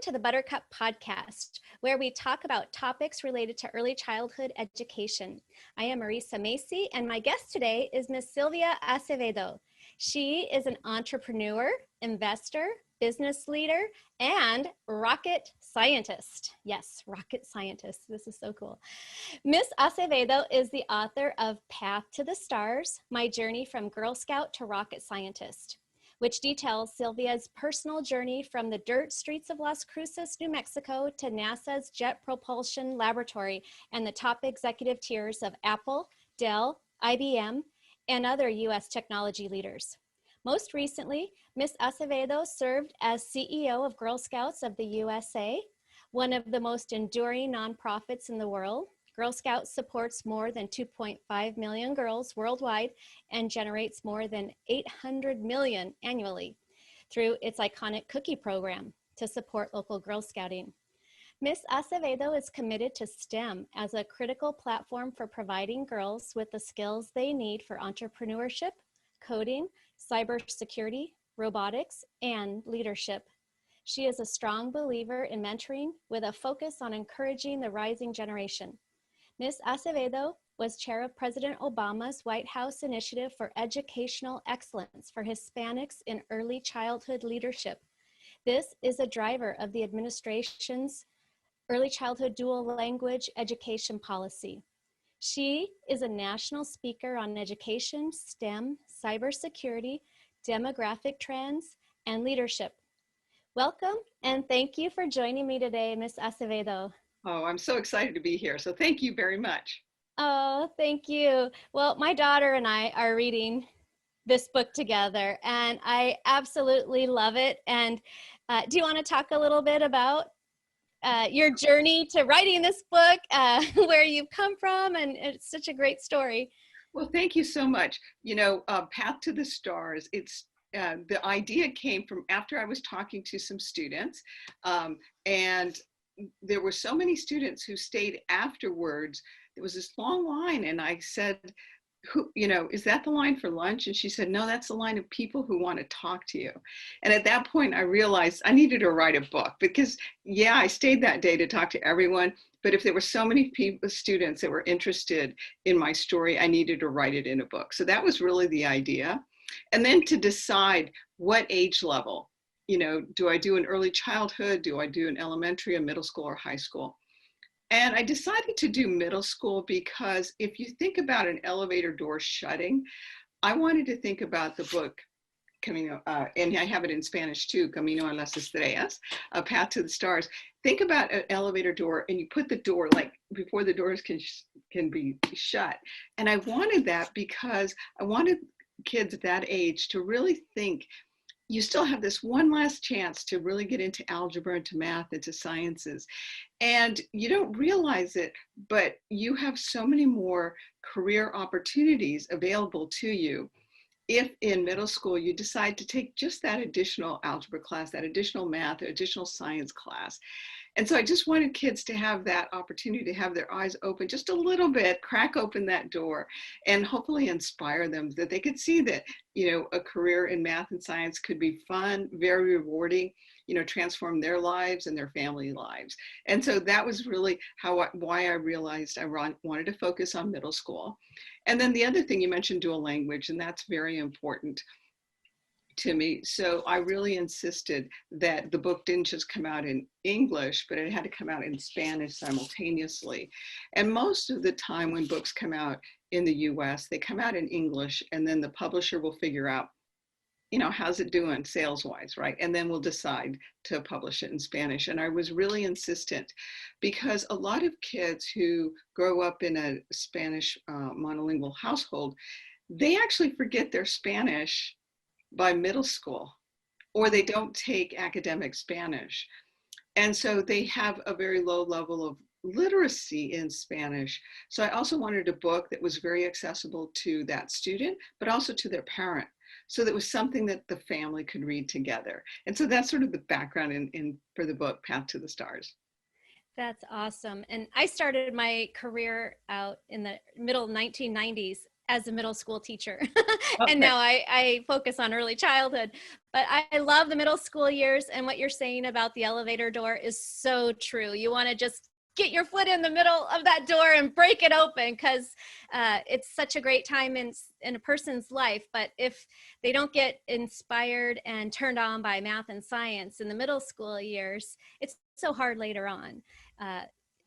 to the Buttercup Podcast, where we talk about topics related to early childhood education. I am Marisa Macy, and my guest today is Miss Sylvia Acevedo. She is an entrepreneur, investor, business leader, and rocket scientist. Yes, rocket scientist. This is so cool. Miss Acevedo is the author of Path to the Stars, My Journey from Girl Scout to Rocket Scientist, which details Sylvia's personal journey from the dirt streets of Las Cruces, New Mexico, to NASA's Jet Propulsion Laboratory and the top executive tiers of Apple, Dell, IBM, and other U.S. technology leaders. Most recently, Ms. Acevedo served as CEO of Girl Scouts of the USA, one of the most enduring nonprofits in the world. Girl Scouts supports more than 2.5 million girls worldwide and generates more than 800 million annually through its iconic cookie program to support local Girl Scouting. Ms. Acevedo is committed to STEM as a critical platform for providing girls with the skills they need for entrepreneurship, coding, cybersecurity, robotics, and leadership. She is a strong believer in mentoring with a focus on encouraging the rising generation. Ms. Acevedo was chair of President Obama's White House Initiative for Educational Excellence for Hispanics in Early Childhood Leadership. This is a driver of the administration's early childhood dual language education policy. She is a national speaker on education, STEM, cybersecurity, demographic trends, and leadership. Welcome, and thank you for joining me today, Ms. Acevedo. Oh, I'm so excited to be here. So thank you very much. Oh, thank you. Well, my daughter and I are reading this book together, and I absolutely love it. And do you want to talk a little bit about your journey to writing this book, where you've come from? And it's such a great story. Well, thank you so much. You know, Path to the Stars, the idea came from after I was talking to some students, and there were so many students who stayed afterwards. There was this long line, and I said, is that the line for lunch? And she said, no, that's the line of people who want to talk to you. And at that point, I realized I needed to write a book because, yeah, I stayed that day to talk to everyone. But if there were so many students that were interested in my story, I needed to write it in a book. So that was really the idea. And then to decide what age level, do I do an early childhood? Do I do an elementary, a middle school, or high school? And I decided to do middle school because if you think about an elevator door shutting, I wanted to think about the book Camino, and I have it in Spanish too, Camino a las Estrellas, A Path to the Stars. Think about an elevator door and you put the door like before the doors can be shut. And I wanted that because I wanted kids at that age to really think you still have this one last chance to really get into algebra, into math, into sciences. And you don't realize it, but you have so many more career opportunities available to you if in middle school you decide to take just that additional algebra class, that additional math, or additional science class. And so I just wanted kids to have that opportunity to have their eyes open just a little bit, crack open that door, and hopefully inspire them that they could see that, a career in math and science could be fun, very rewarding, transform their lives and their family lives. And so that was really why I realized I wanted to focus on middle school. And then the other thing, you mentioned dual language, and that's very important to me. So I really insisted that the book didn't just come out in English, but it had to come out in Spanish simultaneously. And most of the time when books come out in the US, they come out in English, and then the publisher will figure out, how's it doing sales-wise, right? And then we'll decide to publish it in Spanish. And I was really insistent because a lot of kids who grow up in a Spanish monolingual household, they actually forget their Spanish by middle school, or they don't take academic Spanish. And so they have a very low level of literacy in Spanish. So I also wanted a book that was very accessible to that student, but also to their parent. So that was something that the family could read together. And so that's sort of the background for the book, Path to the Stars. That's awesome. And I started my career out in the middle 1990s as a middle school teacher. And Okay. now I focus on early childhood. But I love the middle school years, and what you're saying about the elevator door is so true. You want to just get your foot in the middle of that door and break it open, because it's such a great time in a person's life. But if they don't get inspired and turned on by math and science in the middle school years, it's so hard later on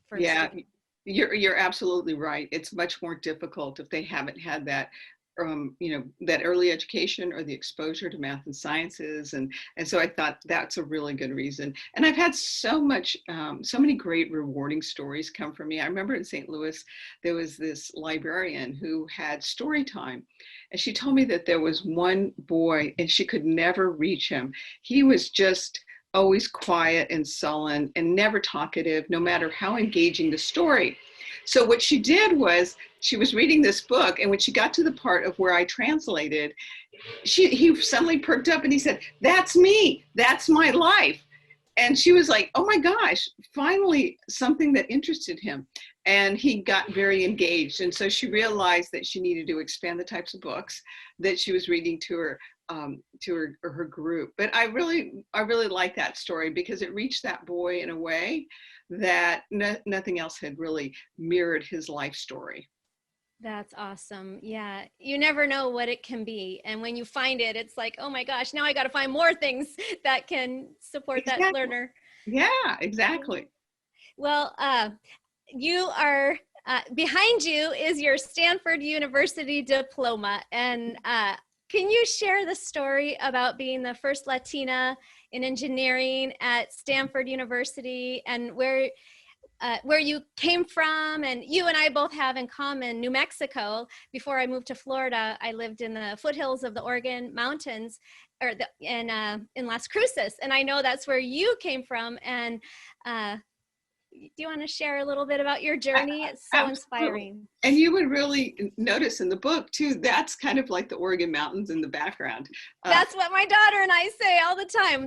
for Yeah, students. you're absolutely right. It's much more difficult if they haven't had that, that early education or the exposure to math and sciences, and so I thought that's a really good reason. And I've had so many great rewarding stories come from me. I remember in St. Louis, there was this librarian who had story time, and she told me that there was one boy, and she could never reach him. He was just always quiet and sullen and never talkative, no matter how engaging the story. So what she did was she was reading this book, and when she got to the part of where I translated, he suddenly perked up and he said, "That's me. That's my life." And she was like, "Oh my gosh, finally something that interested him." And he got very engaged. And so she realized that she needed to expand the types of books that she was reading to her group. But I really like that story because it reached that boy in a way that nothing else had really mirrored his life story. That's awesome. Yeah. You never know what it can be. And when you find it, it's like, oh my gosh, now I got to find more things that can support that Exactly. learner. Yeah, exactly. Well, you are, behind you is your Stanford University diploma. And can you share the story about being the first Latina in engineering at Stanford University, and where you came from? And you and I both have in common New Mexico. Before I moved to Florida, I lived in the foothills of the Oregon mountains, in Las Cruces. And I know that's where you came from. And do you want to share a little bit about your journey? It's so Absolutely. inspiring. And you would really notice in the book too, that's kind of like the Oregon Mountains in the background. Uh, That's what my daughter and I say all the time.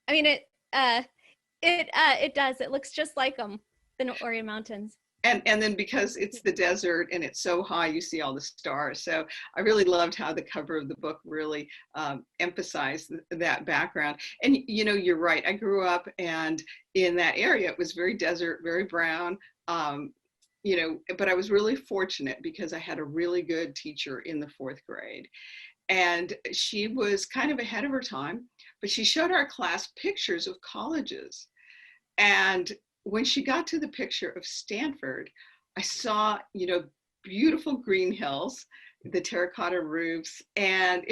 I mean, it does. It looks just like them, the Oregon mountains. and then because it's the desert and it's so high, you see all the stars. So I really loved how the cover of the book really emphasized that background. And you're right. I grew up and in that area, it was very desert, very brown. Um, but I was really fortunate because I had a really good teacher in the fourth grade. And she was kind of ahead of her time, but she showed our class pictures of colleges. And when she got to the picture of Stanford, I saw, beautiful green hills, the terracotta roofs, and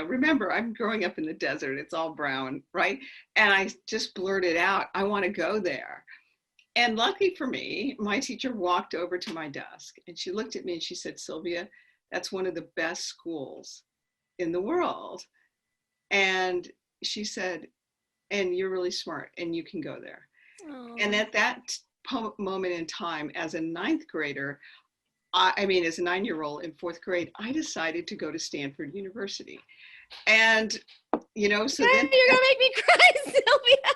remember, I'm growing up in the desert, it's all brown, right? And I just blurted out, "I want to go there." And lucky for me, my teacher walked over to my desk and she looked at me and she said, "Sylvia, that's one of the best schools in the world." And she said, "And you're really smart and you can go there." And Oh, at that moment in time, as a ninth grader, as a 9-year-old in fourth grade, I decided to go to Stanford University. And, so then you're gonna make me cry, Sylvia.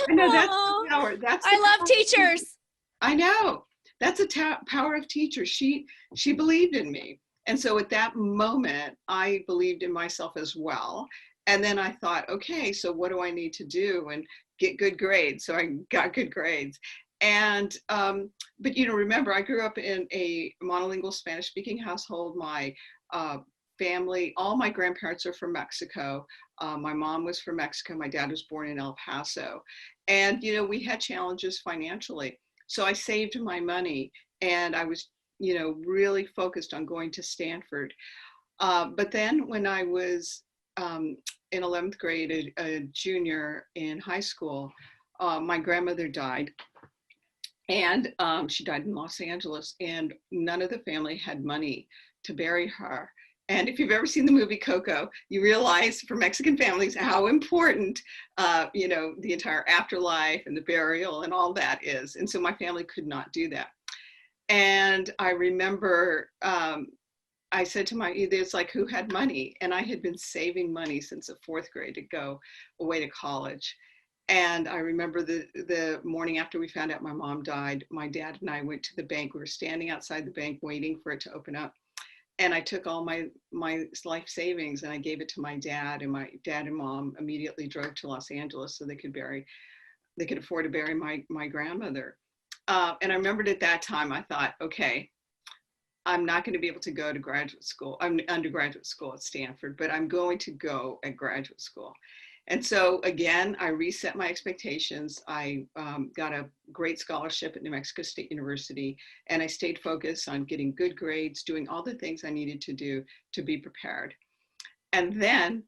I know that's Oh, the power. That's the I love power. teachers. I know that's a power of teachers. She believed in me. And so at that moment, I believed in myself as well. And then I thought, okay, so what do I need to do? And get good grades. So I got good grades. And, but remember, I grew up in a monolingual Spanish speaking household. My family, all my grandparents are from Mexico. My mom was from Mexico. My dad was born in El Paso. And, we had challenges financially. So I saved my money and I was, really focused on going to Stanford. But then when I was in 11th grade, a junior in high school, my grandmother died. And she died in Los Angeles, and none of the family had money to bury her. And if you've ever seen the movie Coco, you realize for Mexican families how important, the entire afterlife and the burial and all that is. And so my family could not do that. And I remember I said to it's like, who had money? And I had been saving money since the fourth grade to go away to college. And I remember the morning after we found out my mom died, my dad and I went to the bank. We were standing outside the bank waiting for it to open up. And I took all my life savings and I gave it to my dad, and my dad and mom immediately drove to Los Angeles so they could afford to bury my grandmother. And I remembered at that time, I thought, okay, I'm not going to be able to go to graduate school. I'm undergraduate school at Stanford, but I'm going to go at graduate school. And so again, I reset my expectations. I got a great scholarship at New Mexico State University, and I stayed focused on getting good grades, doing all the things I needed to do to be prepared. And then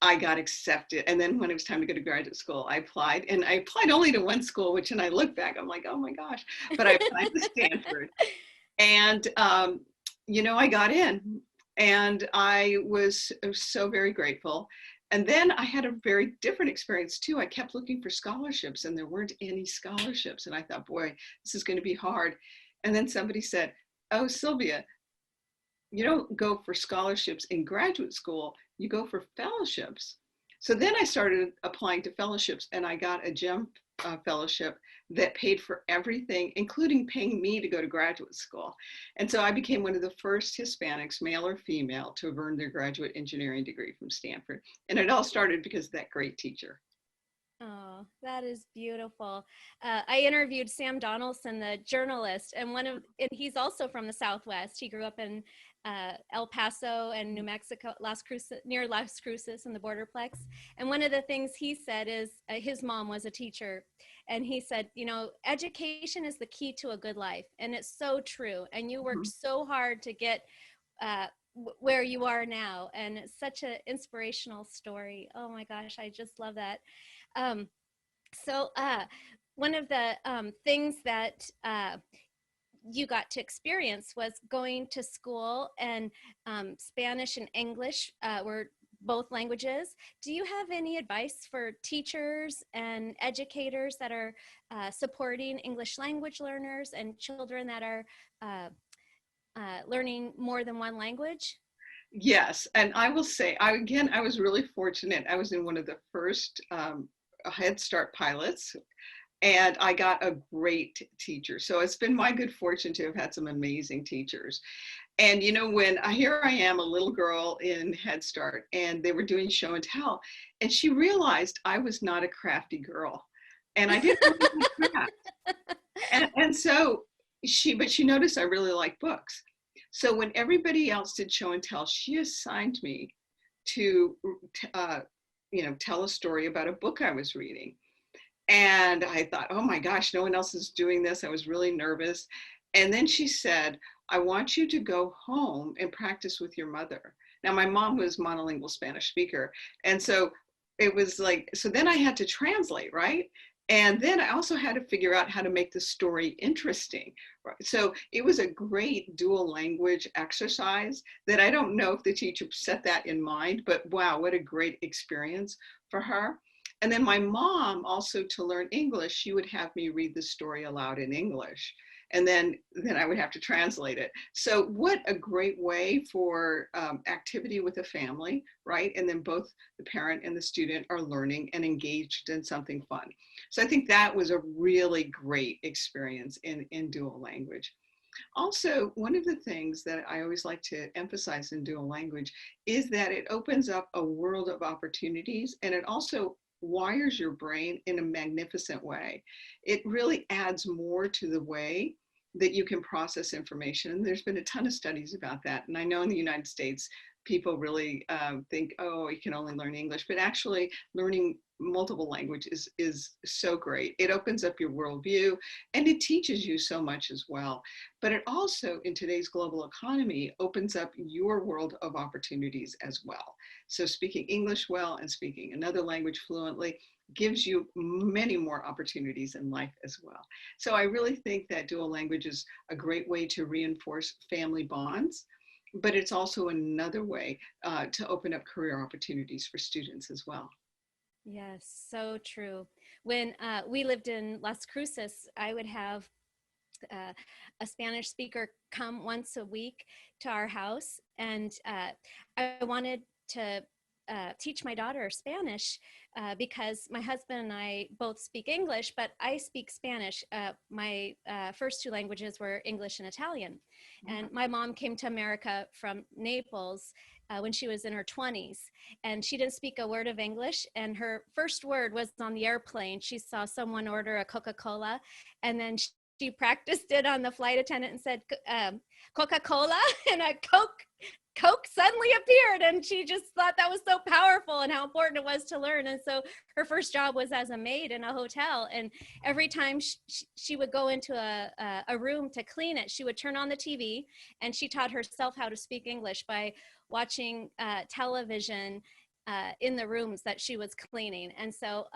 I got accepted. And then when it was time to go to graduate school, I applied, and I applied only to one school, which, when I look back, I'm like, oh my gosh, but I applied to Stanford. And, I got in, and I was so very grateful. And then I had a very different experience too. I kept looking for scholarships, and there weren't any scholarships. And I thought, boy, this is going to be hard. And then somebody said, oh, Sylvia, you don't go for scholarships in graduate school, you go for fellowships. So then I started applying to fellowships, and I got a GEM fellowship that paid for everything, including paying me to go to graduate school. And so I became one of the first Hispanics, male or female, to have earned their graduate engineering degree from Stanford. And it all started because of that great teacher. Oh, that is beautiful. I interviewed Sam Donaldson, the journalist, and he's also from the Southwest. He grew up in El Paso and New Mexico, Las Cruces, near Las Cruces in the Borderplex. And one of the things he said is his mom was a teacher, and he said, education is the key to a good life, and it's so true. And you worked so hard to get where you are now, and it's such an inspirational story. Oh my gosh, I just love that. So one of the things that you got to experience was going to school, and Spanish and English were both languages. Do you have any advice for teachers and educators that are supporting English language learners and children that are learning more than one language? Yes, and I will say, I was really fortunate. I was in one of the first Head Start pilots, and I got a great teacher. So it's been my good fortune to have had some amazing teachers. And when here I am, a little girl in Head Start, and they were doing show and tell, and she realized I was not a crafty girl, and I didn't really like craft. And so but she noticed I really like books. So when everybody else did show and tell, she assigned me to tell a story about a book I was reading. And I thought, oh my gosh, no one else is doing this. I was really nervous. And then she said, I want you to go home and practice with your mother. Now, my mom was monolingual Spanish speaker. And so it was like, so then I had to translate, right? And then I also had to figure out how to make the story interesting. Right? So it was a great dual language exercise that I don't know if the teacher set that in mind, but wow, what a great experience for her. And then my mom also, to learn English, she would have me read the story aloud in English. And then I would have to translate it. So what a great way for activity with a family, right? And then both the parent and the student are learning and engaged in something fun. So I think that was a really great experience in dual language. Also, one of the things that I always like to emphasize in dual language is that it opens up a world of opportunities, and it also wires your brain in a magnificent way. It really adds more to the way that you can process information. And there's been a ton of studies about that. And I know in the United States, people really think, oh, you can only learn English, but actually learning multiple languages is so great. It opens up your worldview, and it teaches you so much as well. But it also, in today's global economy, opens up your world of opportunities as well. So speaking English well and speaking another language fluently gives you many more opportunities in life as well. So I really think that dual language is a great way to reinforce family bonds, but it's also another way to open up career opportunities for students as well. Yes, so true. When we lived in Las Cruces, I would have a Spanish speaker come once a week to our house, and I wanted to teach my daughter Spanish because my husband and I both speak English, but I speak Spanish. My first two languages were English and Italian. And my mom came to America from Naples when she was in her 20s, and she didn't speak a word of English. And her first word was on the airplane. She saw someone order a Coca-Cola, and then she practiced it on the flight attendant and said, Coca-Cola, and a Coke suddenly appeared, and she just thought that was so powerful and how important it was to learn. And so her first job was as a maid in a hotel, and every time she would go into a room to clean it, she would turn on the TV, and she taught herself how to speak English by watching television in the rooms that she was cleaning. And so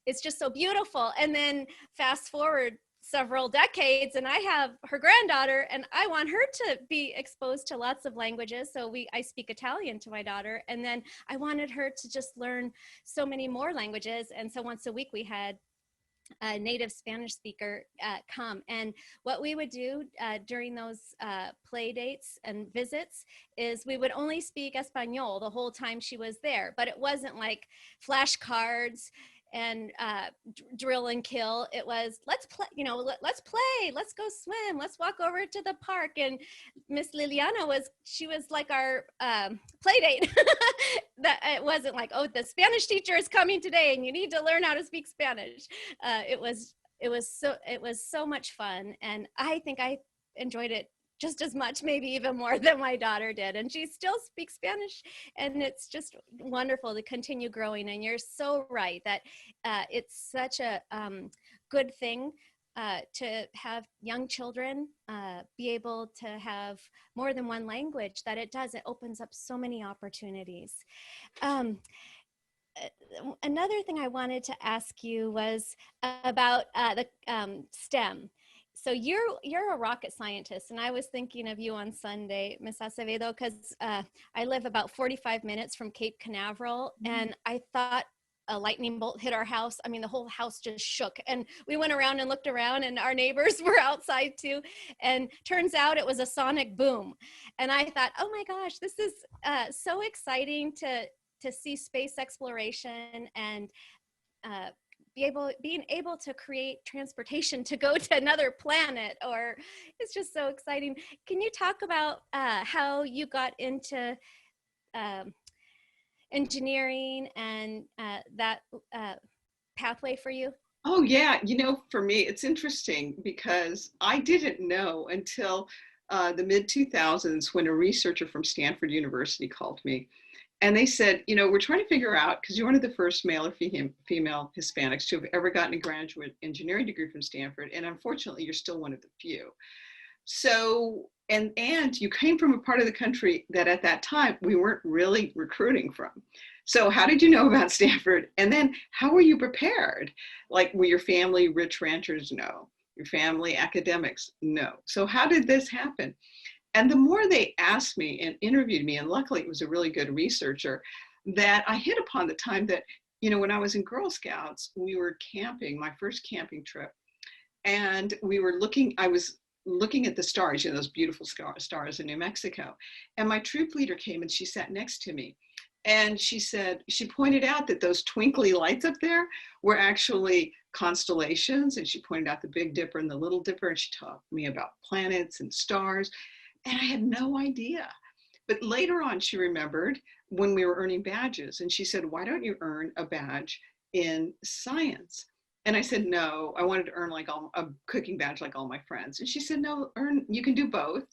it's just so beautiful. And then fast forward several decades, and I have her granddaughter, and I want her to be exposed to lots of languages. So I speak Italian to my daughter, and then I wanted her to just learn so many more languages. And so once a week we had a native Spanish speaker come. And what we would do during those play dates and visits is we would only speak Espanol the whole time she was there, but it wasn't like flashcards and drill and kill. It was, let's play, let's play, let's go swim, let's walk over to the park. And Miss Liliana she was like our play date. That it wasn't like, oh, the Spanish teacher is coming today and you need to learn how to speak Spanish. It was so much fun, and I think I enjoyed it just as much, maybe even more than my daughter did. And she still speaks Spanish, and it's just wonderful to continue growing. And you're so right that it's such a good thing to have young children be able to have more than one language, that it opens up so many opportunities. Another thing I wanted to ask you was about the STEM. So you're a rocket scientist, and I was thinking of you on Sunday, Miss Acevedo, because I live about 45 minutes from Cape Canaveral, and I thought a lightning bolt hit our house. I mean, the whole house just shook, and we went around and looked around, and our neighbors were outside too, and turns out it was a sonic boom. And I thought, oh my gosh, this is so exciting to see space exploration and being able to create transportation to go to another planet, or it's just so exciting. Can you talk about how you got into engineering and that pathway for you? Oh yeah, for me, it's interesting because I didn't know until the mid 2000s when a researcher from Stanford University called me. And they said, we're trying to figure out, because you're one of the first male or female Hispanics to have ever gotten a graduate engineering degree from Stanford. And unfortunately, you're still one of the few. So, and you came from a part of the country that at that time we weren't really recruiting from. So how did you know about Stanford? And then how were you prepared? Like, were your family rich ranchers? No. Your family academics? No. So how did this happen? And the more they asked me and interviewed me, and luckily it was a really good researcher, that I hit upon the time that, when I was in Girl Scouts, we were camping, my first camping trip. And I was looking at the stars, those beautiful stars in New Mexico. And my troop leader came and she sat next to me. And she pointed out that those twinkly lights up there were actually constellations. And she pointed out the Big Dipper and the Little Dipper. And she taught me about planets and stars. And I had no idea. But later on, she remembered when we were earning badges, and she said, why don't you earn a badge in science? And I said, no, I wanted to earn like a cooking badge like all my friends. And she said, no, you can do both,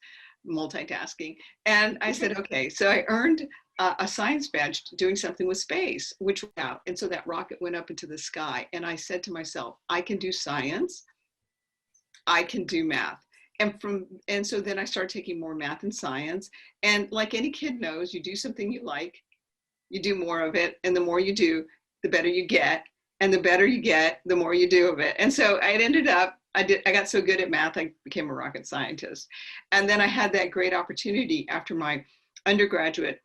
multitasking. And I said, okay. So I earned a science badge doing something with space, which went out. And so that rocket went up into the sky. And I said to myself, I can do science, I can do math. And so then I started taking more math and science. And like any kid knows, you do something you like, you do more of it. And the more you do, the better you get. And the better you get, the more you do of it. And so I ended up, I got so good at math, I became a rocket scientist. And then I had that great opportunity after my undergraduate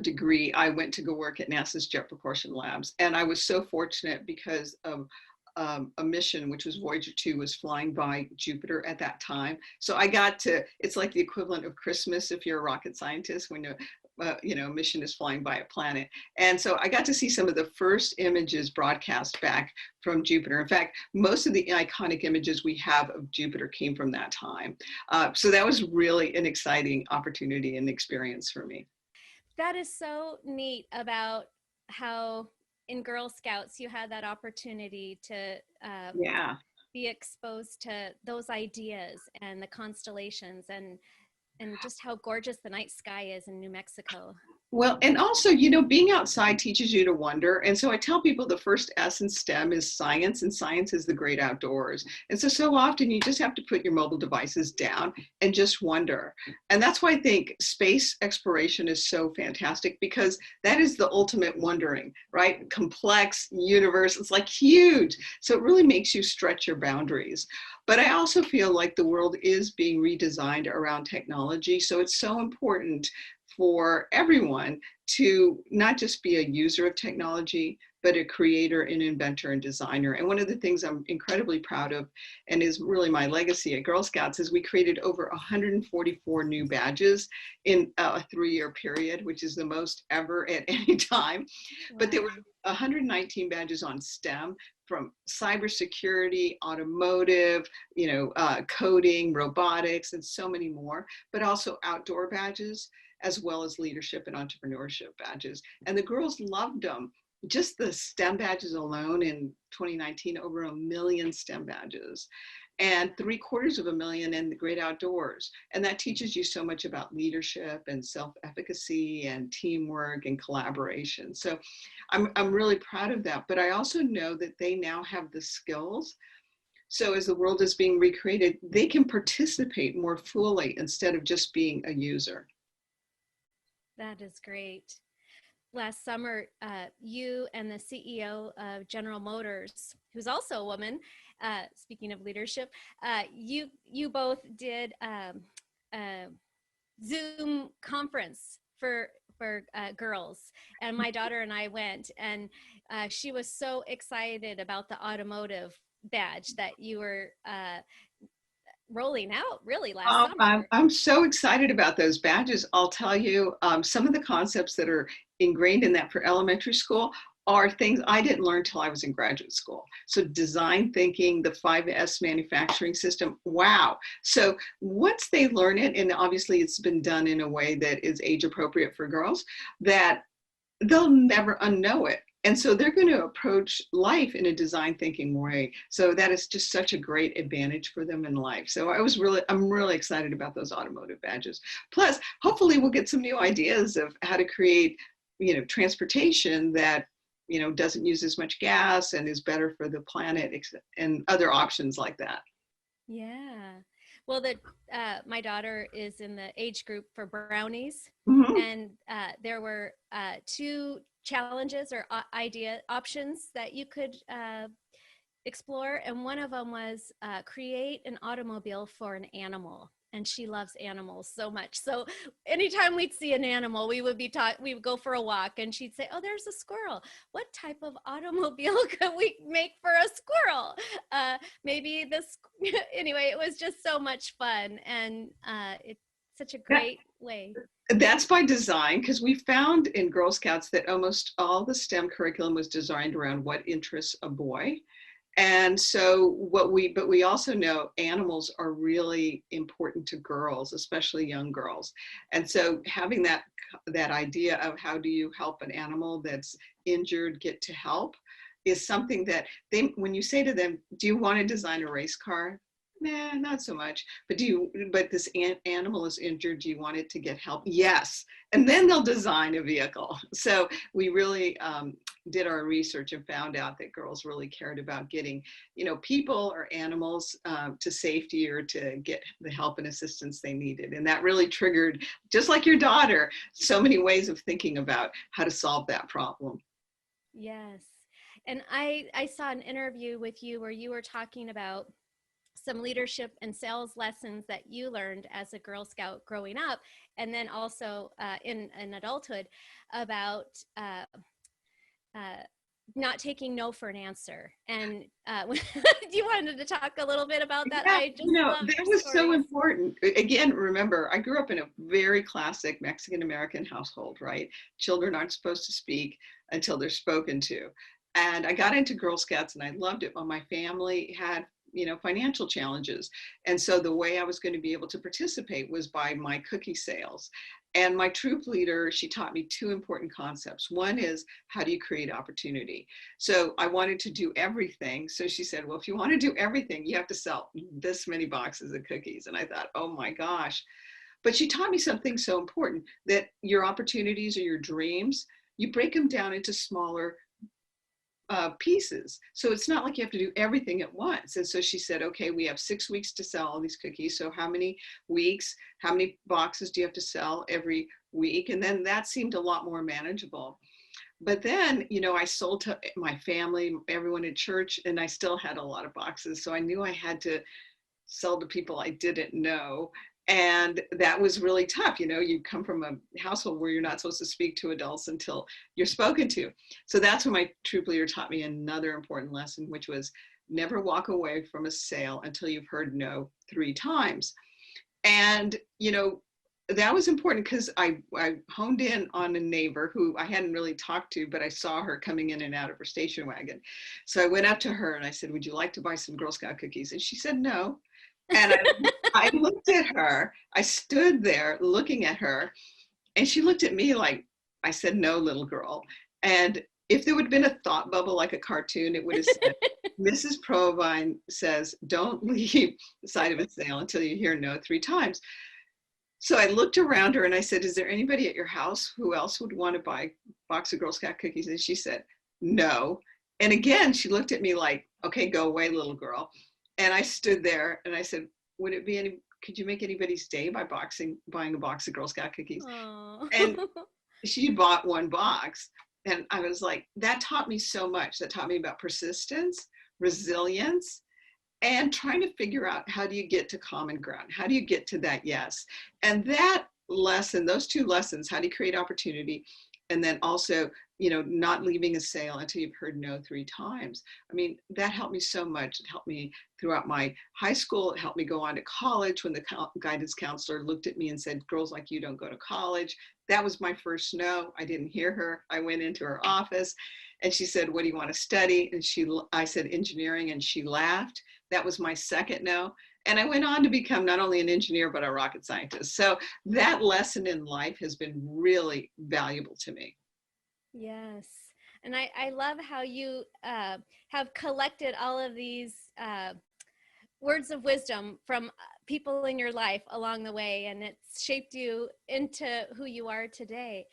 degree. I went to go work at NASA's Jet Propulsion Labs. And I was so fortunate because of a mission, which was Voyager 2, was flying by Jupiter at that time. So I got to, it's like the equivalent of Christmas if you're a rocket scientist, when a mission is flying by a planet. And so I got to see some of the first images broadcast back from Jupiter. In fact, most of the iconic images we have of Jupiter came from that time. So that was really an exciting opportunity and experience for me. That is so neat about how in Girl Scouts you had that opportunity to Yeah. be exposed to those ideas and the constellations and just how gorgeous the night sky is in New Mexico. Well, and also, being outside teaches you to wonder. And so I tell people the first S in STEM is science, and science is the great outdoors. And so often you just have to put your mobile devices down and just wonder. And that's why I think space exploration is so fantastic, because that is the ultimate wondering, right? Complex universe, it's like huge. So it really makes you stretch your boundaries. But I also feel like the world is being redesigned around technology. So it's so important for everyone to not just be a user of technology, but a creator, an inventor, and designer. And one of the things I'm incredibly proud of, and is really my legacy at Girl Scouts, is we created over 144 new badges in a 3-year period, which is the most ever at any time. Wow. But there were 119 badges on STEM, from cybersecurity, automotive, coding, robotics, and so many more, but also outdoor badges, as well as leadership and entrepreneurship badges. And the girls loved them. Just the STEM badges alone in 2019, over 1 million STEM badges, and 750,000 in the great outdoors. And that teaches you so much about leadership and self-efficacy and teamwork and collaboration. So I'm really proud of that. But I also know that they now have the skills. So as the world is being recreated, they can participate more fully instead of just being a user. That is great. Last summer, you and the CEO of General Motors, who's also a woman, speaking of leadership, you both did a Zoom conference for girls, and my daughter and I went, and she was so excited about the automotive badge that you were rolling out really last summer. I'm so excited about those badges. I'll tell you, some of the concepts that are ingrained in that for elementary school are things I didn't learn till I was in graduate school. So design thinking, the 5S manufacturing system, wow. So once they learn it, and obviously it's been done in a way that is age appropriate for girls, that they'll never unknow it. And so they're going to approach life in a design thinking way. So that is just such a great advantage for them in life. So I'm really excited about those automotive badges. Plus, hopefully we'll get some new ideas of how to create, transportation that, doesn't use as much gas and is better for the planet, and other options like that. Yeah. Well, my daughter is in the age group for brownies, Mm-hmm. and there were 2 challenges or options that you could explore, and one of them was create an automobile for an animal. And she loves animals so much. So anytime we'd see an animal, we would go for a walk, and she'd say, "Oh, there's a squirrel. What type of automobile could we make for a squirrel? Maybe this." Anyway, it was just so much fun, and it's such a great way. That's by design, because we found in Girl Scouts that almost all the STEM curriculum was designed around what interests a boy. And so but we also know animals are really important to girls, especially young girls. And so having that idea of how do you help an animal that's injured get to help is something that when you say to them, do you want to design a race car? Nah, not so much. But this animal is injured. Do you want it to get help? Yes. And then they'll design a vehicle. So we really did our research and found out that girls really cared about getting, people or animals to safety, or to get the help and assistance they needed. And that really triggered, just like your daughter, so many ways of thinking about how to solve that problem. Yes. And I saw an interview with you where you were talking about some leadership and sales lessons that you learned as a Girl Scout growing up, and then also in adulthood, about not taking no for an answer. And you wanted to talk a little bit about that? Yeah, I just love that your was so stories. important. Again, remember, I grew up in a very classic Mexican American household, right? Children aren't supposed to speak until they're spoken to. And I got into Girl Scouts and I loved it, but my family had, financial challenges. And so the way I was going to be able to participate was by my cookie sales. And my troop leader, she taught me two important concepts. One is, how do you create opportunity? So I wanted to do everything. So she said, well, if you want to do everything, you have to sell this many boxes of cookies. And I thought, oh my gosh. But she taught me something so important, that your opportunities or your dreams, you break them down into smaller pieces. So it's not like you have to do everything at once. And so she said, okay, we have 6 weeks to sell all these cookies. So how many weeks, how many boxes do you have to sell every week? And then that seemed a lot more manageable. But then, I sold to my family, everyone at church, and I still had a lot of boxes. So I knew I had to sell to people I didn't know. And that was really tough. You come from a household where you're not supposed to speak to adults until you're spoken to. So that's when my troop leader taught me another important lesson, which was never walk away from a sale until you've heard no 3 times. And, that was important because I honed in on a neighbor who I hadn't really talked to, but I saw her coming in and out of her station wagon. So I went up to her and I said, would you like to buy some Girl Scout cookies? And she said, no. And I looked at her, I stood there looking at her, and she looked at me like, I said, no, little girl. And if there would have been a thought bubble like a cartoon, it would have said, Mrs. Provine says, don't leave the side of a sale until you hear no 3 times. So I looked around her and I said, is there anybody at your house who else would want to buy a box of Girl Scout cookies? And she said, no. And again, she looked at me like, okay, go away, little girl. And I stood there and I said, could you make anybody's day by buying a box of Girl Scout cookies? Oh. And she bought 1 box. And I was like, that taught me so much. That taught me about persistence, resilience, and trying to figure out, how do you get to common ground? How do you get to that yes? And that lesson, those 2 lessons, how do you create opportunity? And then also, not leaving a sale until you've heard no 3 times. I mean, that helped me so much. It helped me throughout my high school. It helped me go on to college when the guidance counselor looked at me and said, girls like you don't go to college. That was my first no. I didn't hear her. I went into her office and she said, what do you want to study? And I said, engineering, and she laughed. That was my second no. And I went on to become not only an engineer, but a rocket scientist. So that lesson in life has been really valuable to me. Yes. And I love how you have collected all of these words of wisdom from people in your life along the way, and it's shaped you into who you are today.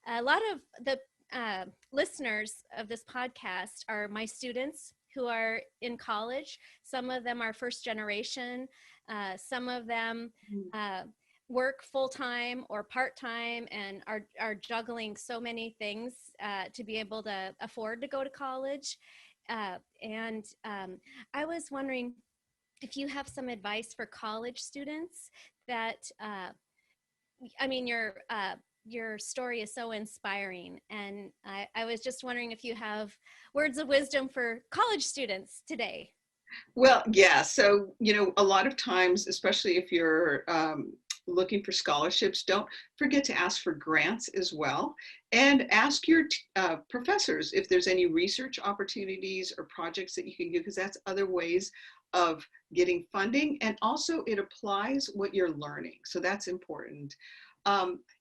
A lot of the listeners of this podcast are my students who are in college. Some of them are first generation. Some of them work full-time or part-time and are juggling so many things to be able to afford to go to college. And I was wondering if you have some advice for college students that, I mean, your story is so inspiring. And I was just wondering if you have words of wisdom for college students today. Well, yeah. So, a lot of times, especially if you're looking for scholarships, don't forget to ask for grants as well. And ask your professors if there's any research opportunities or projects that you can do, because that's other ways of getting funding. And also it applies what you're learning. So that's important.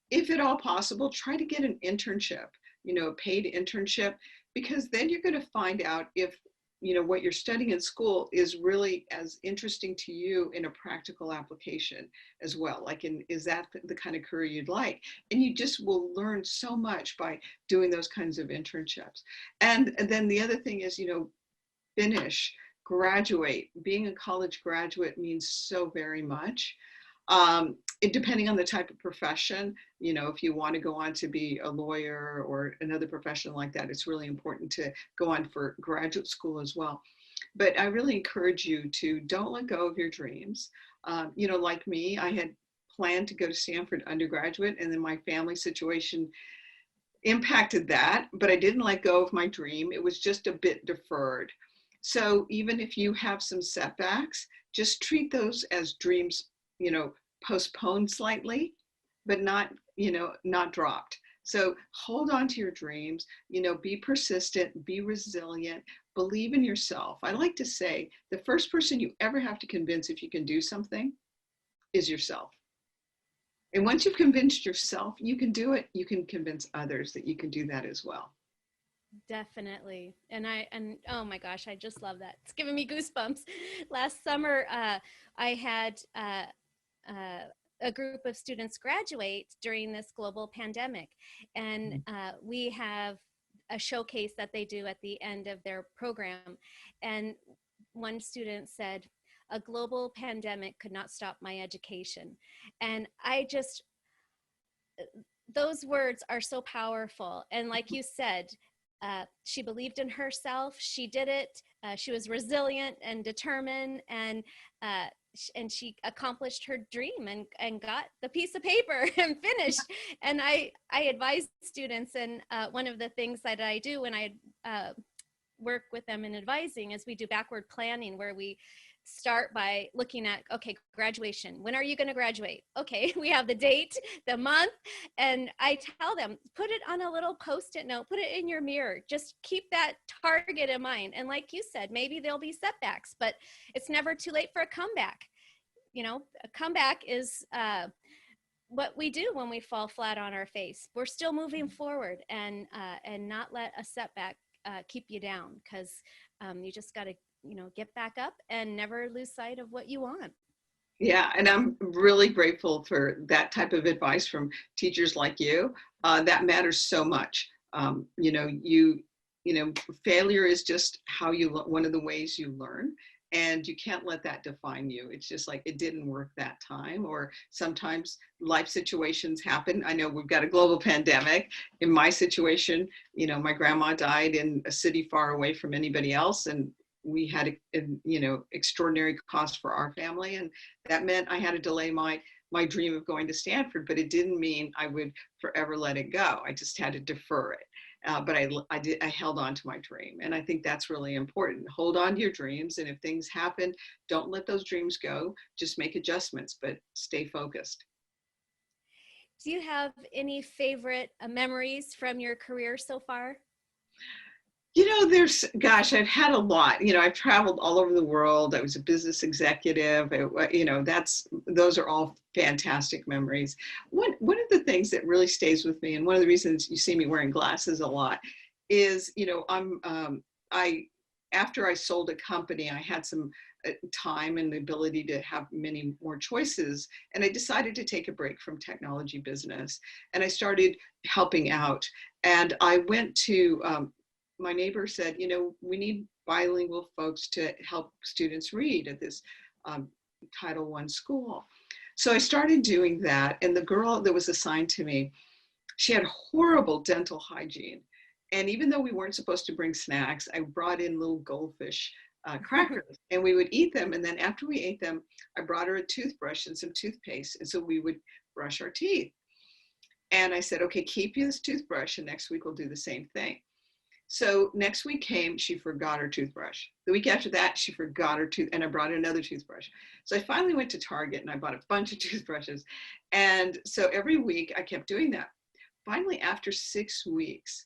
If at all possible, try to get an internship, a paid internship, because then you're going to find out if what you're studying in school is really as interesting to you in a practical application as well. Like, is that the kind of career you'd like? And you just will learn so much by doing those kinds of internships. And then the other thing is, finish, graduate. Being a college graduate means so very much. Depending on the type of profession, if you want to go on to be a lawyer or another profession like that, it's really important to go on for graduate school as well. But I really encourage you to don't let go of your dreams. Like me, I had planned to go to Stanford undergraduate, and then my family situation, impacted that, but I didn't let go of my dream. It was just a bit deferred. So even if you have some setbacks, just treat those as dreams, postponed slightly, but not, not dropped. So hold on to your dreams, be persistent, be resilient, believe in yourself. I like to say the first person you ever have to convince if you can do something is yourself. And once you've convinced yourself you can do it, you can convince others that you can do that as well. Definitely. And oh my gosh, I just love that. It's giving me goosebumps. Last summer, I had a group of students graduate during this global pandemic. And we have a showcase that they do at the end of their program. And one student said, "A global pandemic could not stop my education." And those words are so powerful. And like you said, she believed in herself. She did it. She was resilient and determined, and she accomplished her dream and got the piece of paper and finished. And I advise students, and one of the things that I do when I work with them in advising is we do backward planning, where we start by looking at, okay, graduation. When are you going to graduate? Okay, we have the date, the month, and I tell them, put it on a little Post-it note, put it in your mirror, just keep that target in mind. And like you said, maybe there'll be setbacks, but it's never too late for a comeback. A comeback is what we do when we fall flat on our face. We're still moving forward, and not let a setback keep you down, because you just got to get back up and never lose sight of what you want. Yeah, and I'm really grateful for that type of advice from teachers like you. That matters so much. Failure is just one of the ways you learn, and you can't let that define you. It's just like, it didn't work that time, or sometimes life situations happen. I know we've got a global pandemic. In my situation, my grandma died in a city far away from anybody else, and we had extraordinary cost for our family, and that meant I had to delay my dream of going to Stanford. But it didn't mean I would forever let it go. I just had to defer it. But I held on to my dream, and I think that's really important. Hold on to your dreams, and if things happen, don't let those dreams go. Just make adjustments, but stay focused. Do you have any favorite memories from your career so far? I've had a lot. I've traveled all over the world. I was a business executive. Those are all fantastic memories. One of the things that really stays with me, and one of the reasons you see me wearing glasses a lot, is after I sold a company, I had some time and the ability to have many more choices, and I decided to take a break from technology business, and I started helping out. And I went to my neighbor said, we need bilingual folks to help students read at this Title I school. So I started doing that. And the girl that was assigned to me, she had horrible dental hygiene. And even though we weren't supposed to bring snacks, I brought in little goldfish crackers, and we would eat them. And then after we ate them, I brought her a toothbrush and some toothpaste. And so we would brush our teeth. And I said, okay, keep this toothbrush, and next week we'll do the same thing. So next week came, she forgot her toothbrush. The week after that, she forgot her and I brought her another toothbrush. So I finally went to Target and I bought a bunch of toothbrushes. And so every week I kept doing that. Finally, after 6 weeks,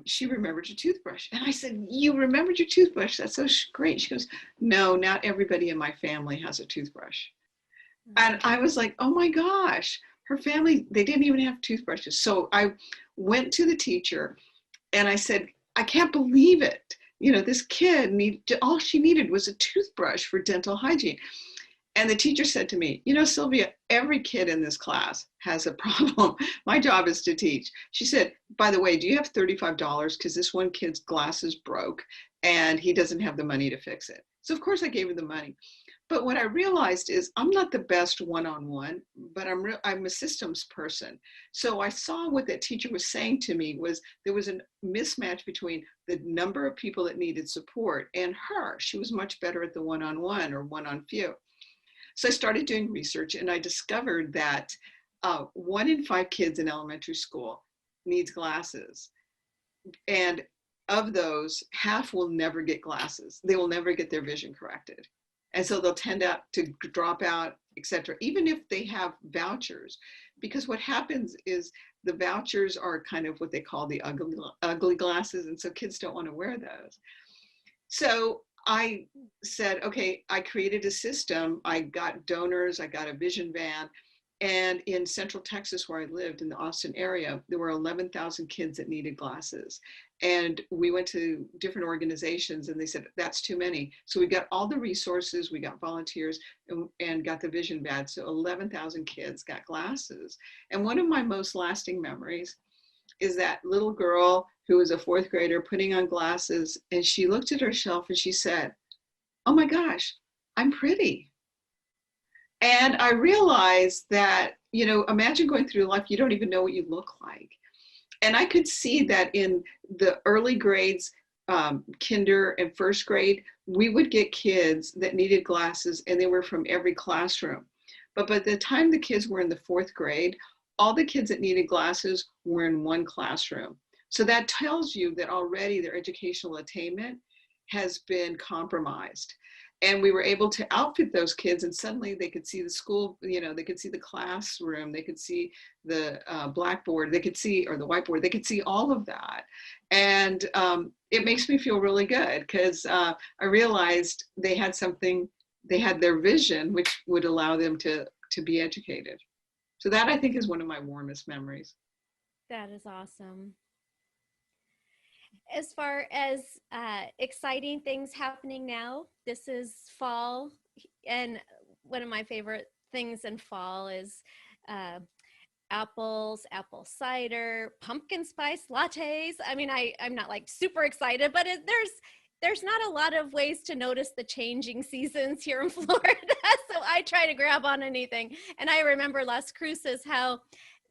she remembered her toothbrush. And I said, you remembered your toothbrush? That's so great. She goes, no, not everybody in my family has a toothbrush. And I was like, oh my gosh, her family, they didn't even have toothbrushes. So I went to the teacher and I said, I can't believe it. This kid all she needed was a toothbrush for dental hygiene. And the teacher said to me, Sylvia, every kid in this class has a problem. My job is to teach. She said, by the way, do you have $35? Because this one kid's glasses broke and he doesn't have the money to fix it. So of course I gave her the money. But what I realized is I'm not the best one-on-one, but I'm a systems person. So I saw what that teacher was saying to me was there was a mismatch between the number of people that needed support and her. She was much better at the one-on-one or one-on-few. So I started doing research, and I discovered that 1 in 5 kids in elementary school needs glasses. And of those, half will never get glasses. They will never get their vision corrected. And so they'll tend to drop out, etc., even if they have vouchers. Because what happens is the vouchers are kind of what they call the ugly glasses. And so kids don't want to wear those. So I said, okay, I created a system. I got donors, I got a vision van. And in Central Texas, where I lived in the Austin area, there were 11,000 kids that needed glasses. And we went to different organizations and they said, that's too many. So we got all the resources, we got volunteers and got the vision badge. So 11,000 kids got glasses. And one of my most lasting memories is that little girl who was a 4th grader putting on glasses, and she looked at herself and she said, oh my gosh, I'm pretty. And I realized that, you know, imagine going through life, you don't even know what you look like. And I could see that in the early grades, kinder and 1st grade, we would get kids that needed glasses and they were from every classroom. But by the time the kids were in the 4th grade, all the kids that needed glasses were in one classroom. So that tells you that already their educational attainment has been compromised. And we were able to outfit those kids and suddenly they could see the school, you know, they could see the classroom, they could see the blackboard, they could see, or the whiteboard, they could see all of that. And it makes me feel really good because I realized they had something, they had their vision, which would allow them to be educated. So that I think is one of my warmest memories. That is awesome. As far as exciting things happening now, this is fall, and one of my favorite things in fall is apples, apple cider, pumpkin spice lattes. I mean, I'm not like super excited, but there's not a lot of ways to notice the changing seasons here in Florida, so I try to grab on anything. And I remember Las Cruces, how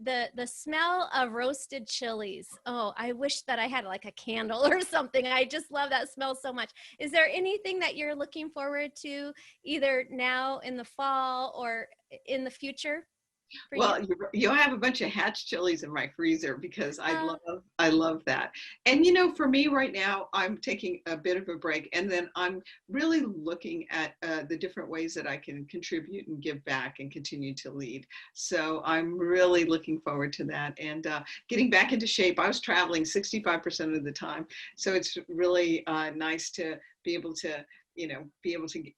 the smell of roasted chilies. Oh, I wish that I had like a candle or something. I just love that smell so much. Is there anything that you're looking forward to either now in the fall or in the future? Well, you have a bunch of hatch chilies in my freezer because I love that. And you know, for me right now, I'm taking a bit of a break, and then I'm really looking at the different ways that I can contribute and give back and continue to lead. So I'm really looking forward to that and getting back into shape. I was traveling 65% of the time, so it's really nice to be able to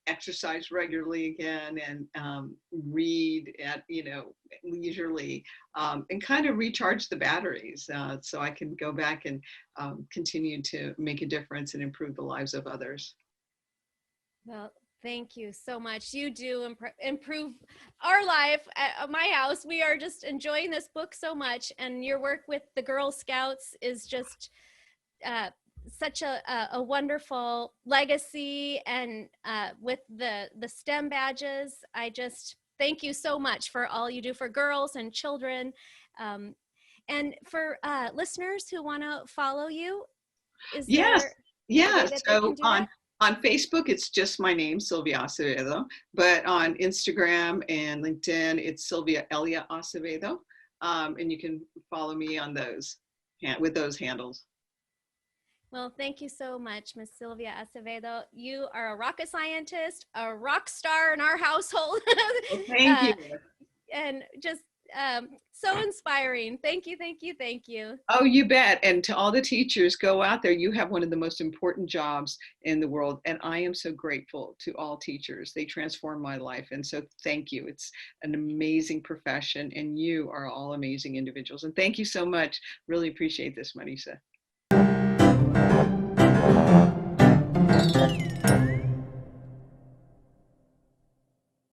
exercise regularly again and read at, leisurely and kind of recharge the batteries so I can go back and continue to make a difference and improve the lives of others. Well, thank you so much. You do improve our life at my house. We are just enjoying this book so much, and your work with the Girl Scouts is just such a wonderful legacy, and with the STEM badges, I just thank you so much for all you do for girls and children. And for listeners who want to follow you, is yes, there so on Facebook, it's just my name, Sylvia Acevedo, but on Instagram and LinkedIn, it's Sylvia Elia Acevedo, and you can follow me on those with those handles. Well, thank you so much, Miss Sylvia Acevedo. You are a rocket scientist, a rock star in our household. Well, thank you. And just so inspiring. Thank you, thank you, thank you. Oh, you bet. And to all the teachers, go out there. You have one of the most important jobs in the world. And I am so grateful to all teachers. They transform my life. And so thank you. It's an amazing profession, and you are all amazing individuals. And thank you so much. Really appreciate this, Marisa.